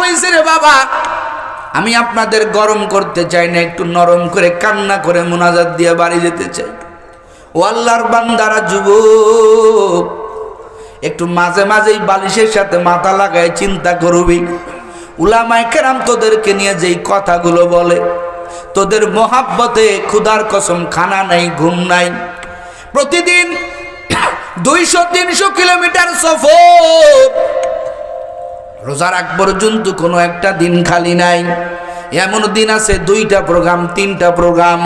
হয়েছে রে বাবা, আমি আপনাদের গরম করতে চাই না, একটু নরম করে কান্না করে মুনাজাত দিয়ে বাড়ি যেতে চাই। ও আল্লাহর বান্দারা, যুবক, একটু মাঝে মাঝেই বালিশের সাথে মাথা লাগায় চিন্তা করবি। উলামায়ে কেরাম তোদেরকে নিয়ে যেই কথাগুলো বলে, তোদের মোহাব্বতে ক্ষুধার কসম খানা নাই, ঘুম নাই, প্রতিদিন 200-300 কিলোমিটার সফর, রোজার আগ পর্যন্ত কোনো একটা দিন খালি নাই। এমন দিন আছে 2টা প্রোগ্রাম, 3টা প্রোগ্রাম।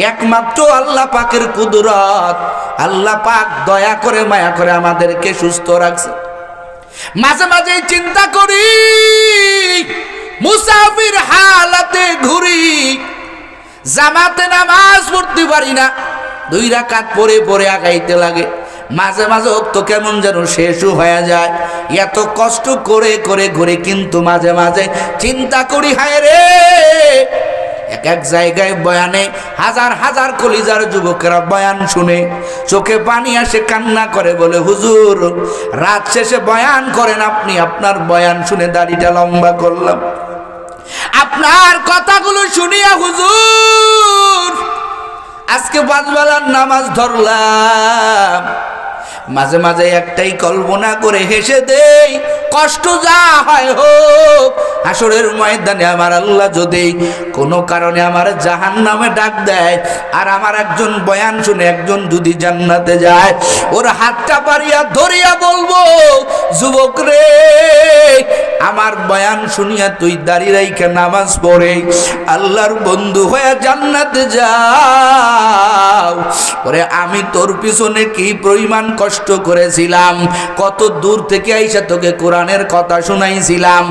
একমাত্র আল্লাহ পাকের কুদরত, আল্লাহ পাক দয়া করে মায়া করে আমাদেরকে সুস্থ রাখছে। মাঝে মাঝে চিন্তা করি, মুসাফির হালাতে ঘুরি, জামাতে নামাজ পড়তে পারি না, 2 রাকাত পরে পরে আগাইতে লাগে। মাঝে মাঝে তো কেমন যেন শেষও হয়ে যায়, এত কষ্ট করে করে ঘুরে। কিন্তু মাঝে মাঝে চিন্তা করি, হায় রে, এক এক জায়গায় বয়ানে হাজার হাজার কলিজার যুবকেরা বয়ান শুনে চোখে পানি আসে, কান্না করে, বলে হুজুর রাত শেষে বয়ান করেন আপনি, আপনার বয়ান শুনে দাড়িটা লম্বা করলাম, আপনার কথাগুলো শুনিয়া হুজুর আজকে 5 বেলার নামাজ ধরলাম। মাঝে মাঝে একটাই কল্পনা করে হেসে দেই, কষ্ট যা হয় হোক, হাসরের ময়দানে আমার আল্লাহ যদি কোনো কারণে আমার জাহান্নামে ডাক দেয়, আর আমার একজন বয়ান শুনে একজন যদি জান্নাতে যায়, ওর হাতটা পারিয়া ধরিয়া বলবো, যুবক রে, আমার বয়ান শুনিয়া তুই দাঁড়িয়ে রাইখা নামাজ পড়ে আল্লাহর বন্ধু হয়ে জান্নাতে যাও। ওরে আমি তোর পিছনে কি পরিমাণ কষ্ট করেছিলাম, কত দূর থেকে আইসা তোকে কোরআনের কথা শুনাইছিলাম,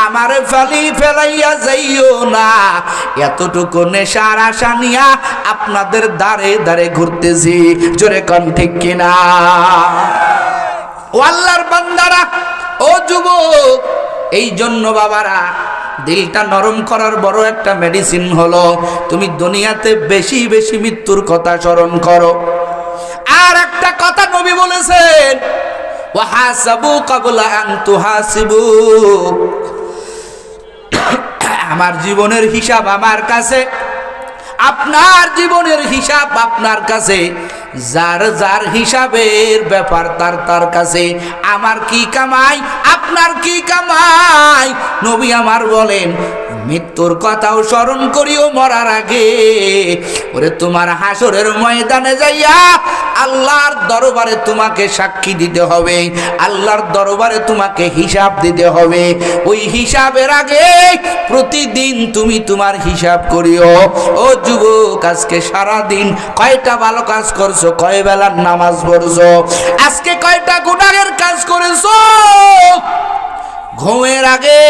আমারে ফেলাইয়া যাইও না। এতটুকু নেশার আশা নিয়া আপনাদের দাঁড়ে দাঁড়ে ঘুরতেছি, জোরে কোন ঠিক কিনা? ও আল্লাহর বান্দারা, ও যুবক, এই জন্য বাবারা, দিলটা নরম করার বড় একটা মেডিসিন হলো তুমি দুনিয়াতে বেশি বেশি মৃত্যুর কথা স্মরণ করো। আর একটা কথা নবী বলেছেন, ওয়াহাসাবু ক্বাবলা আন তুহাসিবু, আমার জীবনের হিসাব আমার কাছে, আপনার জীবনের হিসাব আপনার কাছে, যার যার হিসাবের ব্যাপার তার তার কাছে। আমার কি কামাই, আপনার কি কামাই। নবী আমার বলেন, মৃত্যুর কথাও স্মরণ করিও মরার আগে। ওরে তোমার হাসরের ময়দানে যাইয়া আল্লাহর দরবারে তোমাকে সাক্ষী দিতে হবে, আল্লাহর দরবারে তোমাকে হিসাব দিতে হবে। ওই হিসাবের আগে প্রতিদিন তুমি তোমার হিসাব করিও। ও যুবক, আজকে সারাদিন কয়টা ভালো কাজ করছো, কয় বেলার নামাজ পড়ছো, আজকে কয়টা গুনাহের কাজ করেছো। ঘুমের আগে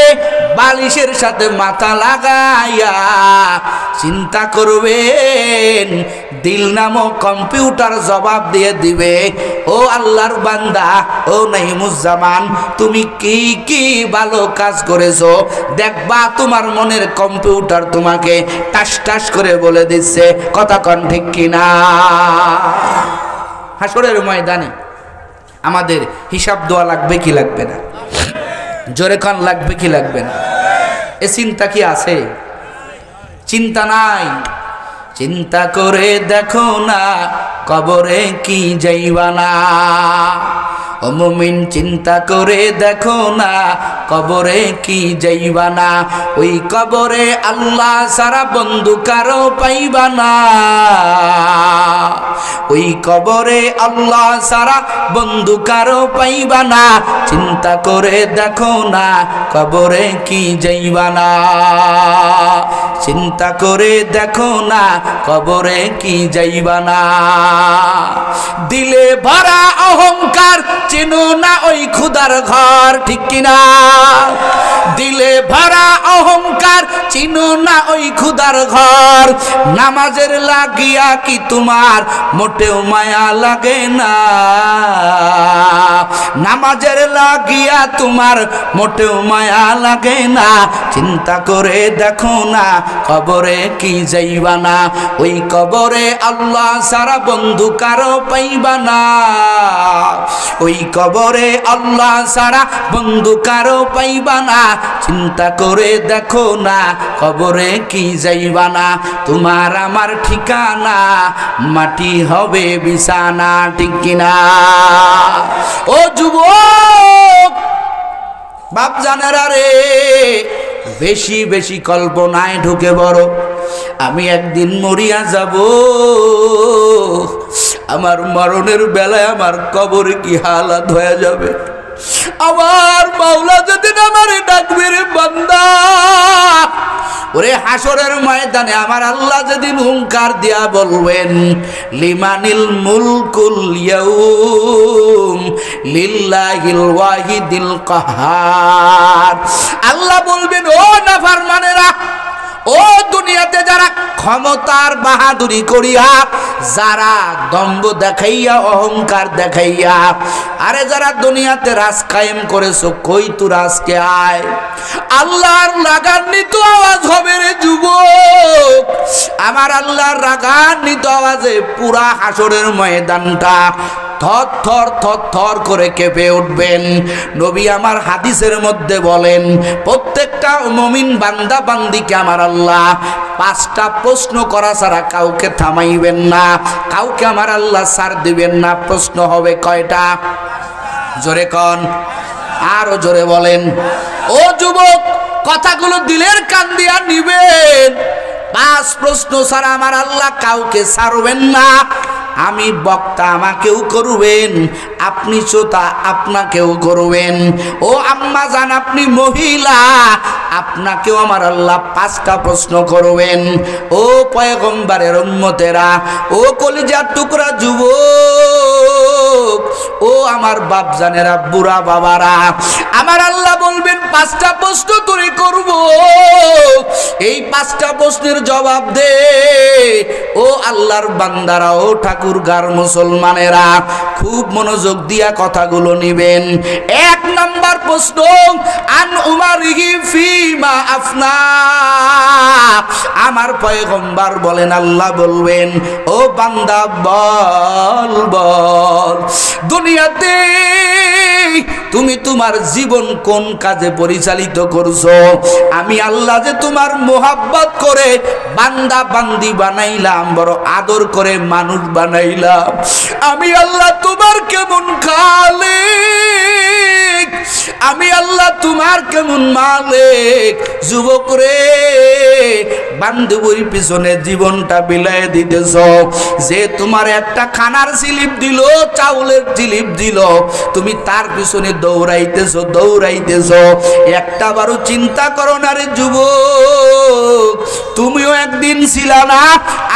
বালিশের সাথে মাথা লাগাইয়া চিন্তা করবেন, দিল নামক কম্পিউটার জবাব দিয়ে দিবে, ও আল্লাহর বান্দা, ও নাইমুজ্জামান, তুমি কি কি ভালো কাজ করেছো। দেখবা তোমার মনের কম্পিউটার তোমাকে টাস টাস করে বলে দিচ্ছে, কথা কোন ঠিক কিনা? হাসরের ময়দানে আমাদের হিসাব দেওয়া লাগবে কি লাগবে না? জোরে কান লাগবে কি লাগবে না? এ চিন্তা কি আছে? চিন্তা নাই। চিন্তা করে দেখো না, কবরে কি যাইবা না। ও মুমিন, চিন্তা করে দেখো না, কবরে কি যাইবা না। ওই কবরে আল্লাহ সারা বন্ধু কারো পাইবা না। ওই কবরে আল্লাহ সারা বন্ধু কারো পাইবা না। চিন্তা করে দেখো না, কবরে কি যাইবা না। চিন্তা করে দেখো না, কবরে কি যাইবা না। দিলে ভরা অহংকার, চিনো না ওই খুদার ঘর, ঠিক কিনা? দিলে ভরা অহংকার, চিনো না ওই খুদার ঘর। নামাজের লাগিয়া কি তোমার মোটেও মায়া লাগে না? নামাজের লাগিয়া তোমার মোটেও মায়া লাগে না। চিন্তা করে দেখো না, কবরে কি যাইবা না। ওই কবরে আল্লাহ সারা বন্ধু কারো পাইবা না। ওই কবরে আল্লাহ সারা বন্ধু কারো পাইবা না। চিন্তা করে দেখো না কবরে কি যাইবা না, তোমার আমার ঠিকানা মাটি হবে বিছানা, ঠিক কিনা? ও যুবক বাপ জানেরা রে, বেশি বেশি কল্পনায় ঢুকে বড়, আমি একদিন মরিয়া যাব, আমার মরণের বেলায় আমার কবরে কি হালাত হয়ে যাবে। আমার মাওলা যেদিন আমারে ডাকবে রে বান্দা, ওরে হাসরের ময়দানে আমার আল্লাহ যেদিন হুঙ্কার দিয়া বলবেন লিমানিল মুলকুল ইয়াউম লিল্লাহিল ওয়াহিদিল কাহার, আল্লাহ বলবেন ও নাফরমানেরা, ও দুনিয়াতে যারা ক্ষমতার বাহাদুরি করিয়া, যারা দম্ভ দেখাইয়া অহংকার দেখাইয়া, আরে যারা দুনিয়াতে রাজ কায়েম করেছো, কই তোর আজকে আয়। আল্লাহর রাগান্বিত আওয়াজ হবে রে যুবক, আমার আল্লাহর রাগান্বিত আওয়াজে পুরা হাসরের ময়দানটা থর থর থর থর করে কেঁপে উঠবেন। নবী আমার হাদিসের মধ্যে বলেন, প্রত্যেকটা মুমিন বান্দা বান্দিকে আমার আল্লাহ 5টা প্রশ্ন করা ছাড়া কাউকে থামাইবেন না, কাউকে আমার আল্লাহ ছাড় দিবেন না। প্রশ্ন হবে কয়টা? জোরে কন, আরো জোরে বলেন। ও যুবক, কথাগুলো দিলের কান দিয়া নিবেন। 5 প্রশ্ন ছাড়া আমার আল্লাহ কাউকে ছাড়বেন না। আমি বক্তা, আমাকেও করবেন, আপনি শ্রোতা, আপনাকেও করবেন। ও আম্মা জান, আপনি মহিলা, আপনাকেও আমার আল্লাহ 5টা প্রশ্ন করবেন। ও পয়গম্বরের উম্মতেরা, ও কলিজার টুকরা যুবক, ও আমার বাপ জানেরা, বুড়া বাবারা, আমার আল্লাহ বলবেন 5টা প্রশ্ন তোরে করব, এই 5টা প্রশ্নের জবাব দে। ও আল্লাহর বান্দারা, ও ঠাকুরগার মুসলমানেরা, খুব মনোযোগ দিয়া কথাগুলো নিবেন। 1 নাম্বার প্রশ্ন, আন উমারিহি ফিমা আফনা, আমার পয়গম্বর বলেন, আল্লাহ বলবেন, ও বান্দা বল বল, দুনিয়াতে তুমি তোমার জীবন কোন কাজে পরিচালিত করছো? আমি আল্লাহ যে তোমার মোহাব্বত করে বান্দা বান্দি বানাইলাম, বড় আদর করে মানুষ বানাইলাম, আমি আল্লাহ তোমার কেমন খালিক, আমি আল্লাহ তোমার কেমন মালিক। যুবক রে, বান্ধবীর পিছনে জীবনটা বিলায় দিতেছ, যে তোমার একটা খানার স্লিপ দিল, চাউলের স্লিপ দিল, তুমি তার পিছনে দৌড়াইতেছো দৌড়াইতেছো, একটা বারো চিন্তা করো না রে যুবক, তুমিও একদিন ছিলা না,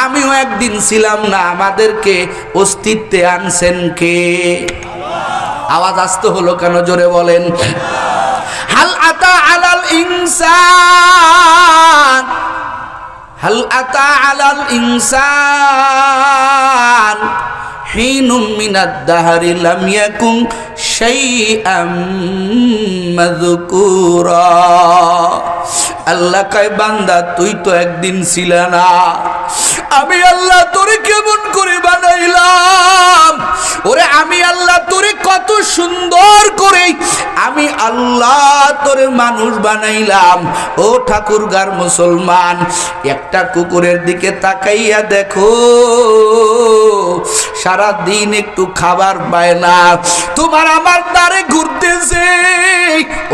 আমিও একদিন ছিলাম না, আমাদেরকে অস্তিত্বে আনছেন কে? আওয়াজ আসতে হলো কেন? জোরে বলেন। হাল আতা আলাল ইনসান, হাল আতা আলাল ইনসান হিনুম মিনাদ দাহরি লাম ইয়াকুন শাইআম মাযকুরা। আল্লাহ কয়, বান্দা তুই তো একদিন ছিলা না, আমি আল্লাহ তোরে কেমন করে বানাইলাম, ওরে আমি আল্লাহ তোরে কত সুন্দর করে আমি আল্লাহ তোরে মানুষ বানাইলাম। ও ঠাকুরগার মুসলমান, একটা কুকুরের দিকে তাকাইয়া দেখো, সারা দিন একটু খাবার পায় না, তোমার আমার দ্বারে ঘুরতেছে।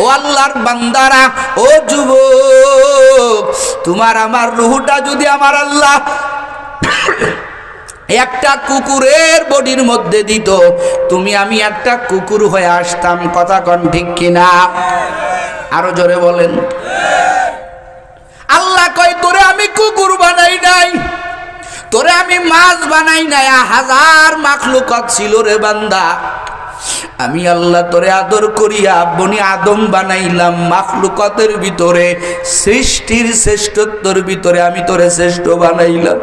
ও আল্লাহর বান্দারা, ও যুবক, তোমার আমার রুহটা যদি আমার আল্লাহ একটা কুকুরের বডির মধ্যে দিত, তুমি আমি একটা কুকুর হয়ে আসতাম। কথা কন ঠিক কিনা? আরো জোরে বলেন। আল্লাহ কয়, তোরে আমি কুকুর বানাই নাই, তোরে আমি মাছ বানাই নাই, 1000 মাখলুকাত ছিল রে বান্দা, আমি আল্লাহ তোরে আদর করিয়া বনি আদম বানাইলাম। মাখলুকাতের ভিতরে, সৃষ্টির শ্রেষ্ঠত্বর ভিতরে আমি তোরে শ্রেষ্ঠ বানাইলাম।